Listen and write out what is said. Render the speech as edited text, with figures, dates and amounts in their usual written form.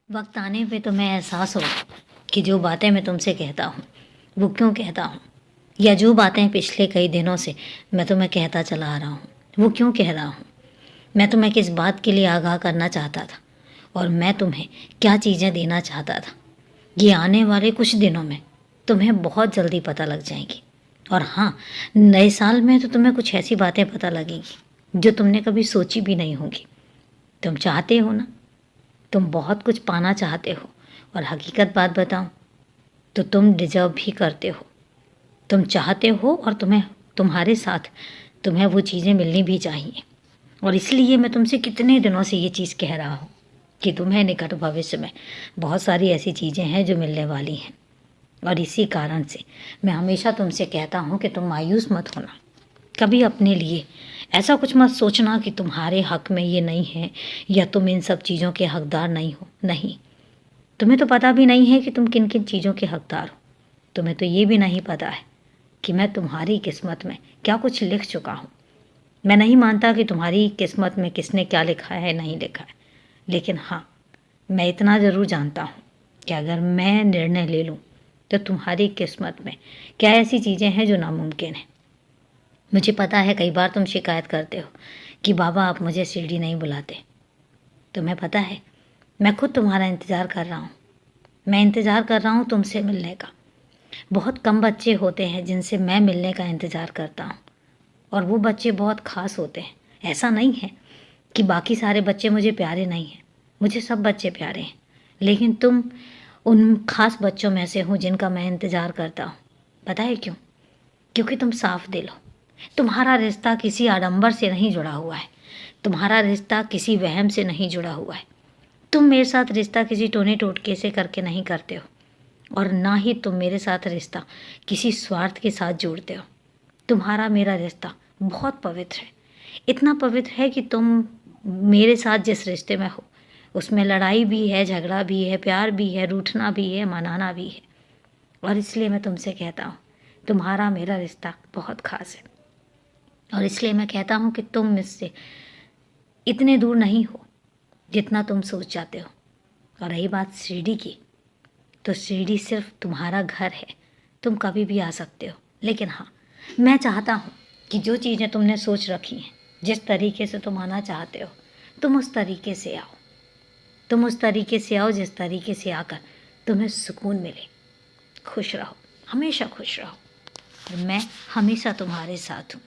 वक्त आने पे तुम्हें एहसास हो कि जो बातें मैं तुमसे कहता हूँ वो क्यों कहता हूँ, या जो बातें पिछले कई दिनों से मैं तुम्हें कहता चला आ रहा हूँ वो क्यों कह रहा हूँ। मैं तुम्हें किस बात के लिए आगाह करना चाहता था और मैं तुम्हें क्या चीज़ें देना चाहता था, ये आने वाले कुछ दिनों में तुम्हें बहुत जल्दी पता लग जाएंगी। और हाँ, नए साल में तो तुम्हें कुछ ऐसी बातें पता लगेंगी जो तुमने कभी सोची भी नहीं होगी। तुम चाहते हो ना, तुम बहुत कुछ पाना चाहते हो, और हकीकत बात बताऊं तो तुम डिजर्व भी करते हो। तुम चाहते हो और तुम्हारे साथ तुम्हें वो चीज़ें मिलनी भी चाहिए। और इसलिए मैं तुमसे कितने दिनों से ये चीज़ कह रहा हूँ कि तुम्हें निकट भविष्य में बहुत सारी ऐसी चीज़ें हैं जो मिलने वाली हैं। और इसी कारण से मैं हमेशा तुमसे कहता हूँ कि तुम मायूस मत होना। कभी अपने लिए ऐसा कुछ मत सोचना कि तुम्हारे हक में ये नहीं है या तुम इन सब चीज़ों के हकदार नहीं हो। नहीं, तुम्हें तो पता भी नहीं है कि तुम किन किन चीज़ों के हकदार हो। तुम्हें तो ये भी नहीं पता है कि मैं तुम्हारी किस्मत में क्या कुछ लिख चुका हूँ। मैं नहीं मानता कि तुम्हारी किस्मत में किसने क्या लिखा है नहीं लिखा है, लेकिन हाँ, मैं इतना ज़रूर जानता हूँ कि अगर मैं निर्णय ले लूँ तो तुम्हारी किस्मत में क्या ऐसी चीज़ें हैं जो नामुमकिन हैं। मुझे पता है कई बार तुम शिकायत करते हो कि बाबा आप मुझे शिरडी नहीं बुलाते। तुम्हें पता है मैं खुद तुम्हारा इंतज़ार कर रहा हूँ। मैं इंतज़ार कर रहा हूँ तुमसे मिलने का। बहुत कम बच्चे होते हैं जिनसे मैं मिलने का इंतज़ार करता हूँ, और वो बच्चे बहुत ख़ास होते हैं। ऐसा नहीं है कि बाकी सारे बच्चे मुझे प्यारे नहीं हैं, मुझे सब बच्चे प्यारे हैं, लेकिन तुम उन ख़ास बच्चों में से हो जिनका मैं इंतज़ार करता हूँ। पता है क्यों? क्योंकि तुम साफ दिल हो। तुम्हारा रिश्ता किसी आडंबर से नहीं जुड़ा हुआ है, तुम्हारा रिश्ता किसी वहम से नहीं जुड़ा हुआ है। तुम मेरे साथ रिश्ता किसी टोने टोटके से करके नहीं करते हो, और ना ही तुम मेरे साथ रिश्ता किसी स्वार्थ के साथ जोड़ते हो। तुम्हारा मेरा रिश्ता बहुत पवित्र है, इतना पवित्र है कि तुम मेरे साथ जिस रिश्ते में हो उसमें लड़ाई भी है, झगड़ा भी है, प्यार भी है, रूठना भी है, मनाना भी है। और इसलिए मैं तुमसे कहता हूँ तुम्हारा मेरा रिश्ता बहुत ख़ास है। और इसलिए मैं कहता हूँ कि तुम मुझसे इतने दूर नहीं हो जितना तुम सोच जाते हो। और रही बात शिरडी की, तो शिरडी सिर्फ तुम्हारा घर है, तुम कभी भी आ सकते हो। लेकिन हाँ, मैं चाहता हूँ कि जो चीज़ें तुमने सोच रखी हैं, जिस तरीके से तुम आना चाहते हो, तुम उस तरीके से आओ। तुम उस तरीके से आओ जिस तरीके से आकर तुम्हें सुकून मिले। खुश रहो, हमेशा खुश रहो, और मैं हमेशा तुम्हारे साथ हूँ।